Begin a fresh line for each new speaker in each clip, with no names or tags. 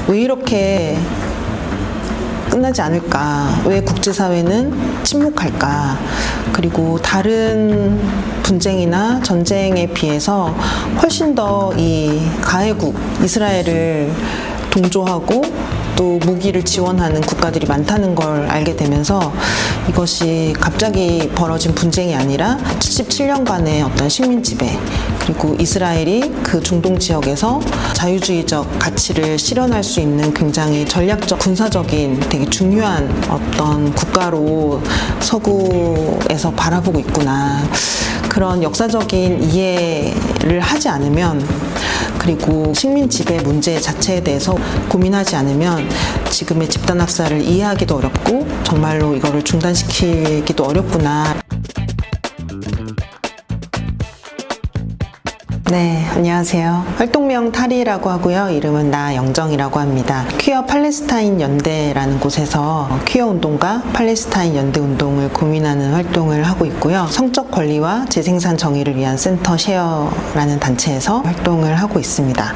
왜 이렇게 끝나지 않을까? 왜 국제사회는 침묵할까? 그리고 다른 분쟁이나 전쟁에 비해서 훨씬 더 이 가해국 이스라엘을 동조하고 또 무기를 지원하는 국가들이 많다는 걸 알게 되면서 이것이 갑자기 벌어진 분쟁이 아니라 77년간의 어떤 식민 지배, 그리고 이스라엘이 그 중동 지역에서 자유주의적 가치를 실현할 수 있는 굉장히 전략적 군사적인 되게 중요한 어떤 국가로 서구에서 바라보고 있구나. 그런 역사적인 이해를 하지 않으면, 그리고 식민 지배 문제 자체에 대해서 고민하지 않으면 지금의 집단 학살을 이해하기도 어렵고 정말로 이거를 중단시키기도 어렵구나. 네, 안녕하세요. 활동명 타리라고 하고요. 이름은 나영정이라고 합니다. 퀴어 팔레스타인 연대라는 곳에서 퀴어 운동과 팔레스타인 연대 운동을 고민하는 활동을 하고 있고요. 성적 권리와 재생산 정의를 위한 센터 쉐어라는 단체에서 활동을 하고 있습니다.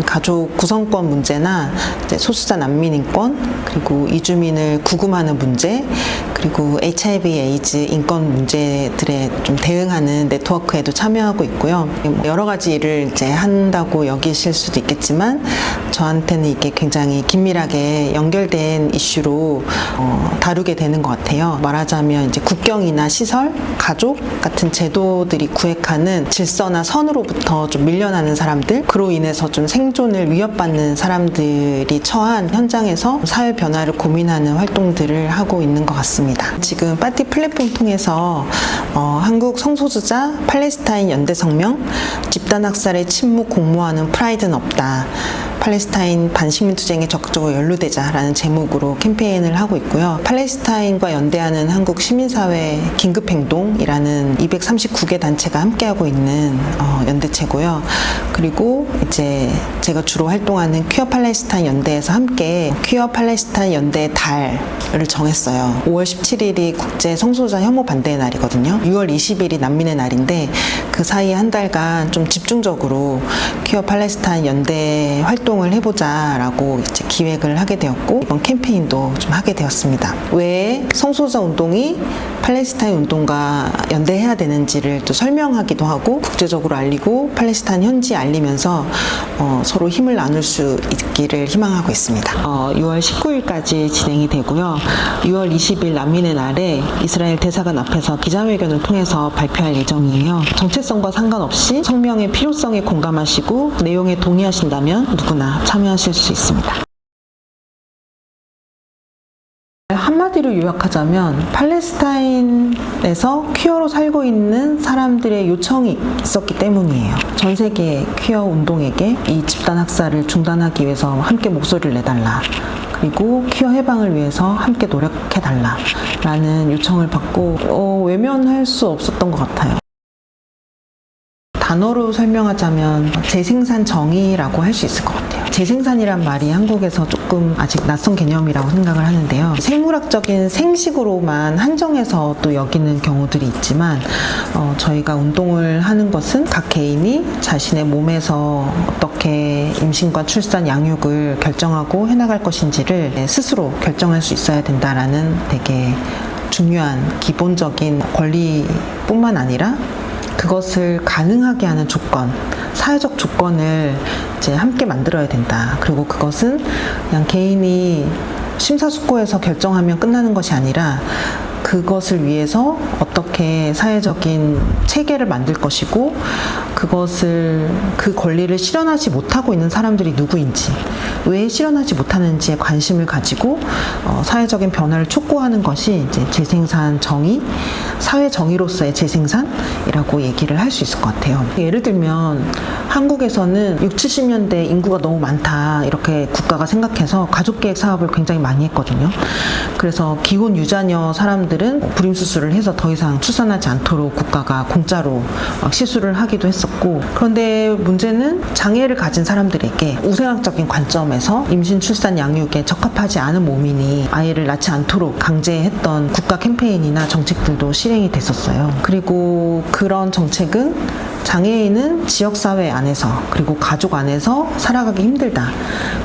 가족 구성권 문제나 이제 소수자 난민 인권, 그리고 이주민을 구금하는 문제, 그리고 HIV 에이즈 인권 문제들에 좀 대응하는 네트워크에도 참여하고 있고요. 여러 가지 일을 이제 한다고 여기실 수도 있겠지만 저한테는 이게 굉장히 긴밀하게 연결된 이슈로 다루게 되는 것 같아요. 말하자면 이제 국경이나 시설, 가족 같은 제도들이 구획하는 질서나 선으로부터 좀 밀려나는 사람들, 그로 인해서 좀 생존을 위협받는 사람들이 처한 현장에서 사회 변화를 고민하는 활동들을 하고 있는 것 같습니다. 지금 파티 플랫폼 통해서 한국 성소수자 팔레스타인 연대 성명, 집단 학살의 침묵 공모하는 프라이드는 없다, 팔레스타인 반식민 투쟁에 적극적으로 연루되자라는 제목으로 캠페인을 하고 있고요. 팔레스타인과 연대하는 한국 시민사회 긴급행동이라는 239개 단체가 함께하고 있는 연대체고요. 그리고 이제 제가 주로 활동하는 퀴어 팔레스타인 연대에서 함께 퀴어 팔레스타인 연대 달을 정했어요. 5월 17일이 국제 성소수자 혐오 반대의 날이거든요. 6월 20일이 난민의 날인데 그 사이에 한 달간 좀 집중적으로 퀴어 팔레스타인 연대 활동을 해보자라고 이제 기획을 하게 되었고, 이번 캠페인도 좀 하게 되었습니다. 왜 성소수자 운동이 팔레스타인 운동과 연대해야 되는지를 또 설명하기도 하고 국제적으로 알리고 팔레스타인 현지에 알리면서 서로 힘을 나눌 수 있기를 희망하고 있습니다. 6월 19일까지 진행이 되고요. 6월 20일 난민의 날에 이스라엘 대사관 앞에서 기자회견을 통해서 발표할 예정이에요. 정체성과 상관없이 성명의 필요성에 공감하시고 내용에 동의하신다면 누구나 참여하실 수 있습니다. 한마디로 요약하자면 팔레스타인에서 퀴어로 살고 있는 사람들의 요청이 있었기 때문이에요. 전 세계 퀴어 운동에게 이 집단 학살을 중단하기 위해서 함께 목소리를 내달라, 그리고 퀴어 해방을 위해서 함께 노력해달라 라는 요청을 받고 외면할 수 없었던 것 같아요. 단어로 설명하자면 재생산 정의라고 할 수 있을 것 같아요. 재생산이란 말이 한국에서 조금 아직 낯선 개념이라고 생각을 하는데요. 생물학적인 생식으로만 한정해서 또 여기는 경우들이 있지만 저희가 운동을 하는 것은 각 개인이 자신의 몸에서 어떻게 임신과 출산, 양육을 결정하고 해나갈 것인지를 스스로 결정할 수 있어야 된다라는 되게 중요한 기본적인 권리뿐만 아니라 그것을 가능하게 하는 조건, 사회적 조건을 이제 함께 만들어야 된다. 그리고 그것은 그냥 개인이 심사숙고해서 결정하면 끝나는 것이 아니라 그것을 위해서 어떻게 사회적인 체계를 만들 것이고, 그것을, 그 권리를 실현하지 못하고 있는 사람들이 누구인지, 왜 실현하지 못하는지에 관심을 가지고 사회적인 변화를 촉구하는 것이 이제 재생산 정의, 사회 정의로서의 재생산이라고 얘기를 할 수 있을 것 같아요. 예를 들면 한국에서는 60, 70년대 인구가 너무 많다 이렇게 국가가 생각해서 가족계획 사업을 굉장히 많이 했거든요. 그래서 기혼 유자녀 사람들은 불임수술을 해서 더 이상 출산하지 않도록 국가가 공짜로 시술을 하기도 했었고, 그런데 문제는 장애를 가진 사람들에게 우생학적인 관점에서 임신, 출산, 양육에 적합하지 않은 몸이니 아이를 낳지 않도록 강제했던 국가 캠페인이나 정책들도 실행이 됐었어요. 그리고 그런 정책은 장애인은 지역사회 안에서 그리고 가족 안에서 살아가기 힘들다.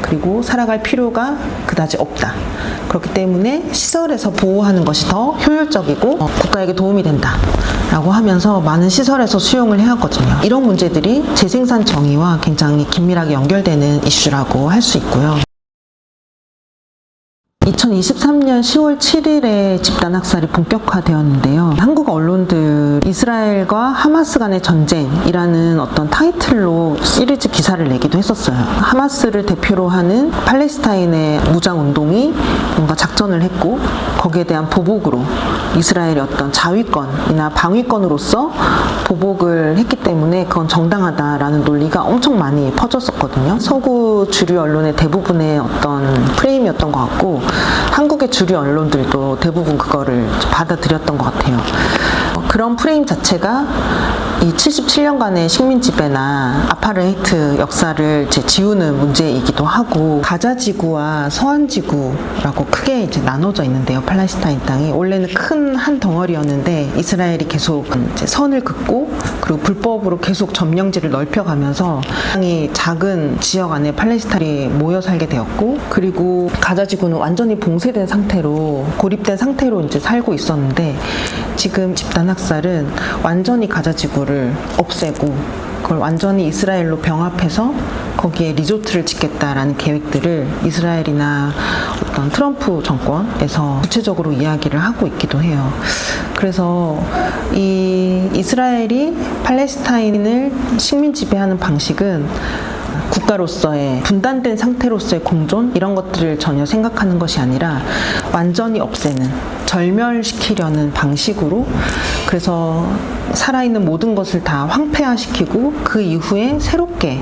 그리고 살아갈 필요가 그다지 없다. 그렇기 때문에 시설에서 보호하는 것이 더 효율적이고 국가에게 도움이 된다. 라고 하면서 많은 시설에서 수용을 해왔거든요. 이런 문제들이 재생산 정의와 굉장히 긴밀하게 연결되는 이슈라고 할 수 있고요. 2023년 10월 7일에 집단 학살이 본격화되었는데요. 한국 언론들 이스라엘과 하마스 간의 전쟁이라는 어떤 타이틀로 시리즈 기사를 내기도 했었어요. 하마스를 대표로 하는 팔레스타인의 무장 운동이 뭔가 작전을 했고 거기에 대한 보복으로 이스라엘의 어떤 자위권이나 방위권으로서 보복을 했기 때문에 그건 정당하다라는 논리가 엄청 많이 퍼졌었거든요. 서구 주류 언론의 대부분의 어떤 프레임이었던 것 같고 한국의 주류 언론들도 대부분 그거를 받아들였던 것 같아요. 그런 프레임 자체가 이 77년간의 식민 지배나 아파르헤이트 역사를 지우는 문제이기도 하고 가자 지구와 서안 지구라고 크게 이제 나눠져 있는데요. 팔레스타인 땅이 원래는 큰 한 덩어리였는데 이스라엘이 계속 이제 선을 긋고 그리고 불법으로 계속 점령지를 넓혀가면서 땅이 작은 지역 안에 팔레스타인이 모여 살게 되었고 그리고 가자 지구는 완전히 봉쇄된 상태로 고립된 상태로 이제 살고 있었는데 지금 집단 학살은 완전히 가자 지구를 없애고 그걸 완전히 이스라엘로 병합해서 거기에 리조트를 짓겠다라는 계획들을 이스라엘이나 어떤 트럼프 정권에서 구체적으로 이야기를 하고 있기도 해요. 그래서 이 이스라엘이 팔레스타인을 식민 지배하는 방식은 국가로서의 분단된 상태로서의 공존 이런 것들을 전혀 생각하는 것이 아니라 완전히 없애는 절멸시키려는 방식으로 그래서 살아있는 모든 것을 다 황폐화시키고 그 이후에 새롭게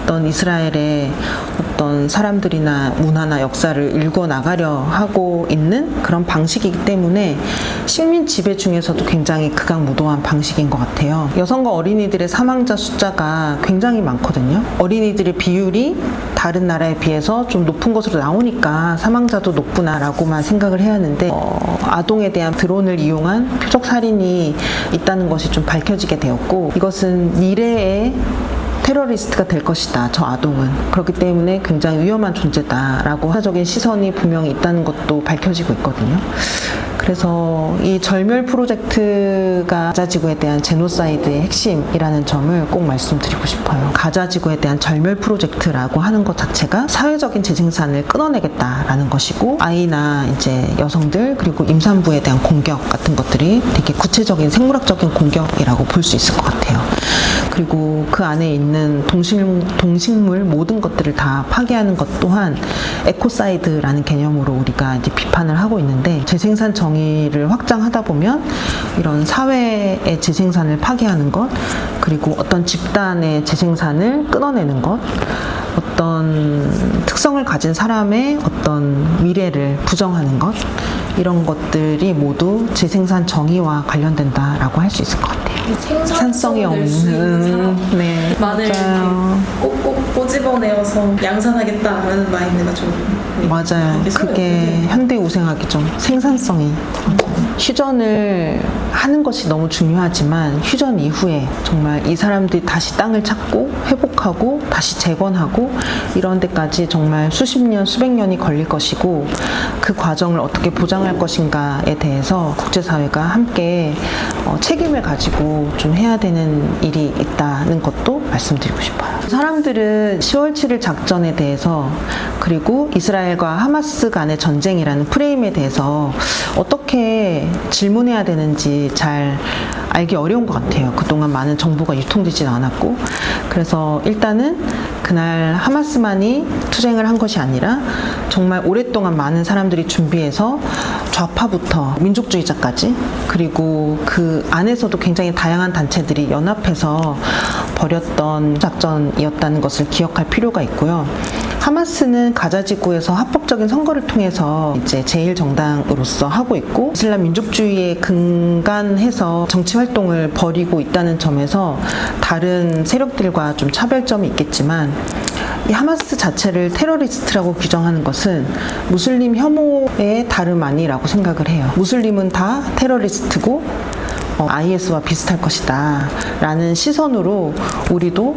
어떤 이스라엘의 어떤 사람들이나 문화나 역사를 읽어나가려 하고 있는 그런 방식이기 때문에 식민 지배 중에서도 굉장히 극악무도한 방식인 것 같아요. 여성과 어린이들의 사망자 숫자가 굉장히 많거든요. 어린이들의 비율이 다른 나라에 비해서 좀 높은 것으로 나오니까 사망자도 높구나라고만 생각을 해야 하는데 아동에 대한 드론을 이용한 표적 살인이 있다는 것이 좀 밝혀지게 되었고 이것은 미래의 테러리스트가 될 것이다. 저 아동은. 그렇기 때문에 굉장히 위험한 존재다라고 사적인 시선이 분명히 있다는 것도 밝혀지고 있거든요. 그래서 이 절멸 프로젝트가 가자지구에 대한 제노사이드의 핵심이라는 점을 꼭 말씀드리고 싶어요. 가자지구에 대한 절멸 프로젝트라고 하는 것 자체가 사회적인 재생산을 끊어내겠다라는 것이고 아이나 이제 여성들 그리고 임산부에 대한 공격 같은 것들이 되게 구체적인 생물학적인 공격이라고 볼 수 있을 것 같아요. 그리고 그 안에 있는 동식물 모든 것들을 다 파괴하는 것 또한 에코사이드라는 개념으로 우리가 이제 비판을 하고 있는데 재생산 정의를 확장하다 보면 이런 사회의 재생산을 파괴하는 것 그리고 어떤 집단의 재생산을 끊어내는 것 어떤 특성을 가진 사람의 어떤 미래를 부정하는 것 이런 것들이 모두 재생산 정의와 관련된다라고 할 수 있을 것 같아요. 생산성이 없는
네, 만을 꼭꼭 꼬집어내어서 양산하겠다라는 마인드가 좀
맞아요. 그게 현대 우생학이죠. 생산성이 휴전을 하는 것이 너무 중요하지만 휴전 이후에 정말 이 사람들이 다시 땅을 찾고 회복하고 다시 재건하고 이런 데까지 정말 수십 년, 수백 년이 걸릴 것이고 그 과정을 어떻게 보장할 것인가에 대해서 국제사회가 함께 책임을 가지고 좀 해야 되는 일이 있다는 것도 말씀드리고 싶어요. 사람들은 10월 7일 작전에 대해서 그리고 이스라엘과 하마스 간의 전쟁이라는 프레임에 대해서 어떻게 질문해야 되는지 잘 알기 어려운 것 같아요. 그동안 많은 정보가 유통되지 않았고 그래서 일단은 그날 하마스만이 투쟁을 한 것이 아니라 정말 오랫동안 많은 사람들이 준비해서 좌파부터 민족주의자까지 그리고 그 안에서도 굉장히 다양한 단체들이 연합해서 벌였던 작전이었다는 것을 기억할 필요가 있고요. 하마스는 가자지구에서 합법적인 선거를 통해서 이제 제1정당으로서 하고 있고 이슬람 민족주의에 근간해서 정치 활동을 벌이고 있다는 점에서 다른 세력들과 좀 차별점이 있겠지만 이 하마스 자체를 테러리스트라고 규정하는 것은 무슬림 혐오의 다름 아니라고 생각을 해요. 무슬림은 다 테러리스트고 IS와 비슷할 것이다 라는 시선으로 우리도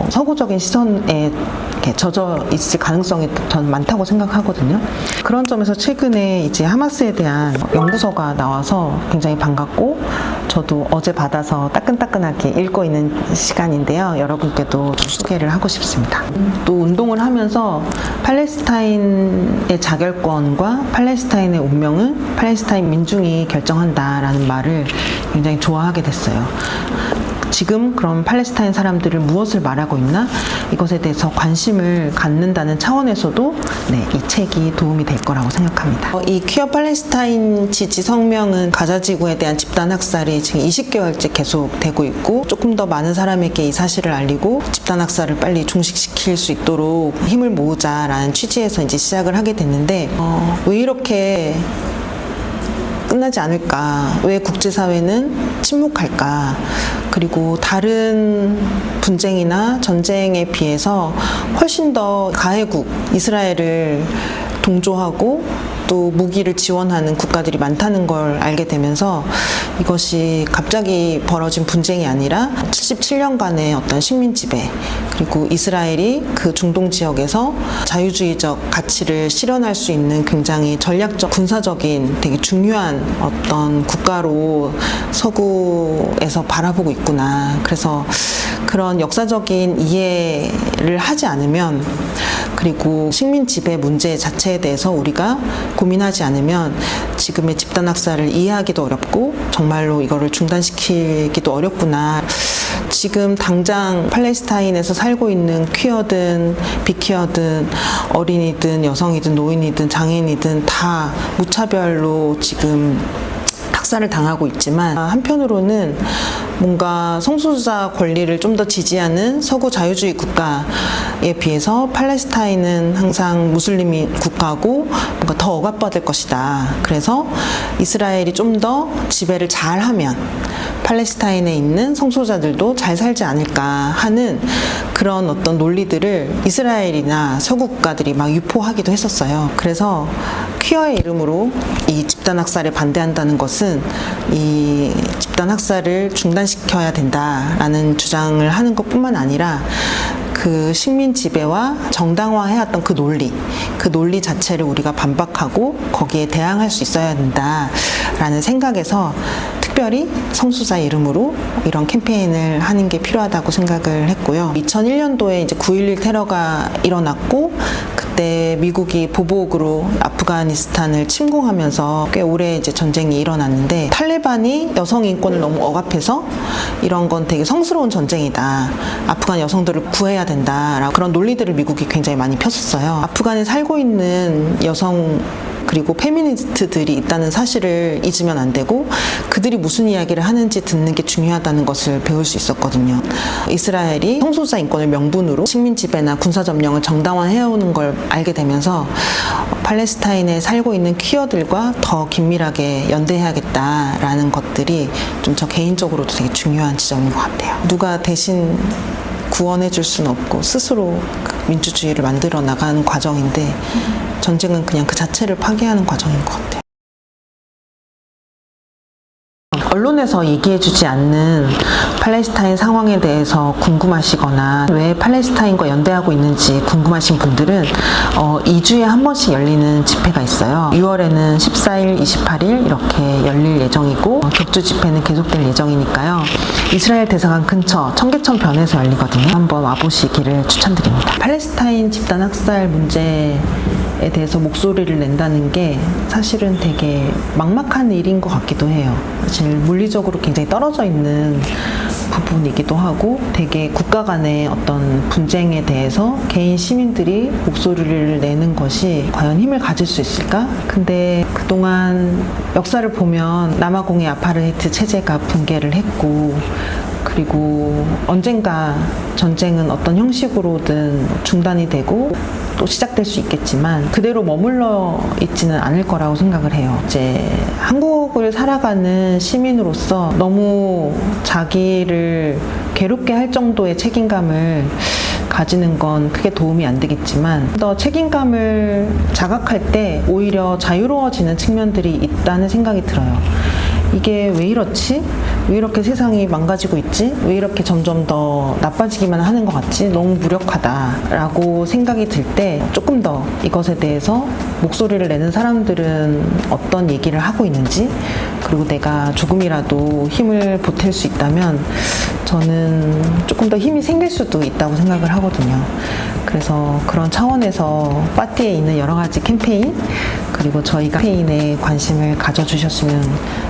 서구적인 시선에 이렇게 젖어 있을 가능성이 저는 많다고 생각하거든요. 그런 점에서 최근에 이제 하마스에 대한 연구서가 나와서 굉장히 반갑고, 저도 어제 받아서 따끈따끈하게 읽고 있는 시간인데요. 여러분께도 좀 소개를 하고 싶습니다. 또 운동을 하면서 팔레스타인의 자결권과 팔레스타인의 운명은 팔레스타인 민중이 결정한다라는 말을 굉장히 좋아하게 됐어요. 지금 그럼 팔레스타인 사람들을 무엇을 말하고 있나? 이것에 대해서 관심을 갖는다는 차원에서도 이 책이 도움이 될 거라고 생각합니다. 이 퀴어 팔레스타인 지지 성명은 가자 지구에 대한 집단 학살이 지금 20개월째 계속되고 있고, 조금 더 많은 사람에게 이 사실을 알리고 집단 학살을 빨리 종식시킬 수 있도록 힘을 모으자라는 취지에서 이제 시작을 하게 됐는데, 왜 이렇게 끝나지 않을까? 왜 국제사회는 침묵할까? 그리고 다른 분쟁이나 전쟁에 비해서 훨씬 더 가해국 이스라엘을 동조하고 또 무기를 지원하는 국가들이 많다는 걸 알게 되면서, 이것이 갑자기 벌어진 분쟁이 아니라 77년간의 어떤 식민 지배, 그리고 이스라엘이 그 중동 지역에서 자유주의적 가치를 실현할 수 있는 굉장히 전략적 군사적인 되게 중요한 어떤 국가로 서구에서 바라보고 있구나. 그래서 그런 역사적인 이해를 하지 않으면, 그리고 식민 지배 문제 자체에 대해서 우리가 고민하지 않으면 지금의 집단 학살을 이해하기도 어렵고 정말로 이거를 중단시키기도 어렵구나. 지금 당장 팔레스타인에서 살고 있는 퀴어든 비퀴어든 어린이든 여성이든 노인이든 장애인이든 다 무차별로 지금 학살을 당하고 있지만, 한편으로는 뭔가 성소수자 권리를 좀 더 지지하는 서구 자유주의 국가에 비해서 팔레스타인은 항상 무슬림이 국가고 뭔가 더 억압받을 것이다. 그래서 이스라엘이 좀 더 지배를 잘하면 팔레스타인에 있는 성소자들도 잘 살지 않을까 하는 그런 어떤 논리들을 이스라엘이나 서구 국가들이 막 유포하기도 했었어요. 그래서 퀴어의 이름으로 이 집단 학살에 반대한다는 것은 이 집단 학살을 중단시켜야 된다라는 주장을 하는 것뿐만 아니라, 그 식민 지배와 정당화해왔던 그 논리 자체를 우리가 반박하고 거기에 대항할 수 있어야 된다라는 생각에서 특별히 성소자 이름으로 이런 캠페인을 하는 게 필요하다고 생각을 했고요. 2001년도에 이제 9.11 테러가 일어났고, 그때 미국이 보복으로 아프가니스탄을 침공하면서 꽤 오래 이제 전쟁이 일어났는데, 탈레반이 여성 인권을 너무 억압해서 이런 건 되게 성스러운 전쟁이다, 아프간 여성들을 구해야 된다라고 그런 논리들을 미국이 굉장히 많이 폈었어요. 아프간에 살고 있는 여성 그리고 페미니스트들이 있다는 사실을 잊으면 안 되고, 그들이 무슨 이야기를 하는지 듣는 게 중요하다는 것을 배울 수 있었거든요. 이스라엘이 성소수자 인권을 명분으로 식민 지배나 군사 점령을 정당화해오는 걸 알게 되면서 팔레스타인에 살고 있는 퀴어들과 더 긴밀하게 연대해야겠다라는 것들이 좀 저 개인적으로도 되게 중요한 지점인 것 같아요. 누가 대신 구원해 줄 수는 없고 스스로 민주주의를 만들어 나가는 과정인데, 전쟁은 그냥 그 자체를 파괴하는 과정인 것 같아요. 언론에서 얘기해주지 않는 팔레스타인 상황에 대해서 궁금하시거나 왜 팔레스타인과 연대하고 있는지 궁금하신 분들은 2주에 한 번씩 열리는 집회가 있어요. 6월에는 14일, 28일 이렇게 열릴 예정이고, 격주 집회는 계속될 예정이니까요. 이스라엘 대사관 근처 청계천 변에서 열리거든요. 한번 와보시기를 추천드립니다. 팔레스타인 집단 학살 문제에 대해서 목소리를 낸다는 게 사실은 되게 막막한 일인 것 같기도 해요. 사실 물리적으로 굉장히 떨어져 있는 부분이기도 하고, 되게 국가 간의 어떤 분쟁에 대해서 개인 시민들이 목소리를 내는 것이 과연 힘을 가질 수 있을까? 근데 그동안 역사를 보면 남아공의 아파르헤이트 체제가 붕괴를 했고, 그리고 언젠가 전쟁은 어떤 형식으로든 중단이 되고 또 시작될 수 있겠지만 그대로 머물러 있지는 않을 거라고 생각을 해요. 이제 한국을 살아가는 시민으로서 너무 자기를 괴롭게 할 정도의 책임감을 가지는 건 크게 도움이 안 되겠지만, 더 책임감을 자각할 때 오히려 자유로워지는 측면들이 있다는 생각이 들어요. 이게 왜 이렇지? 왜 이렇게 세상이 망가지고 있지? 왜 이렇게 점점 더 나빠지기만 하는 것 같지? 너무 무력하다라고 생각이 들 때 조금 더 이것에 대해서 목소리를 내는 사람들은 어떤 얘기를 하고 있는지, 그리고 내가 조금이라도 힘을 보탤 수 있다면 저는 조금 더 힘이 생길 수도 있다고 생각을 하거든요. 그래서 그런 차원에서 파티에 있는 여러 가지 캠페인, 그리고 저희 캠페인에 관심을 가져주셨으면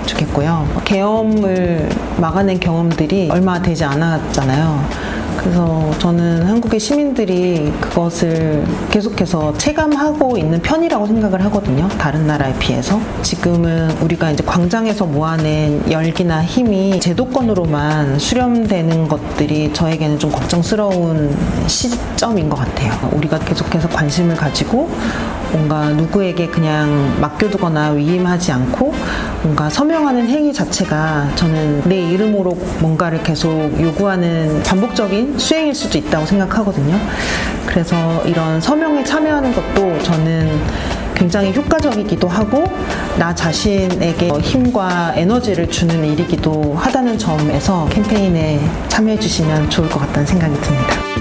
좋겠고요. 계엄을 막아낸 경험들이 얼마 되지 않았잖아요. 그래서 저는 한국의 시민들이 그것을 계속해서 체감하고 있는 편이라고 생각을 하거든요. 다른 나라에 비해서. 지금은 우리가 이제 광장에서 모아낸 열기나 힘이 제도권으로만 수렴되는 것들이 저에게는 좀 걱정스러운 시점인 것 같아요. 우리가 계속해서 관심을 가지고 뭔가 누구에게 그냥 맡겨두거나 위임하지 않고 뭔가 서명하는 행위 자체가 저는 내 이름으로 뭔가를 계속 요구하는 반복적인 수행일 수도 있다고 생각하거든요. 그래서 이런 서명에 참여하는 것도 저는 굉장히 효과적이기도 하고 나 자신에게 힘과 에너지를 주는 일이기도 하다는 점에서 캠페인에 참여해 주시면 좋을 것 같다는 생각이 듭니다.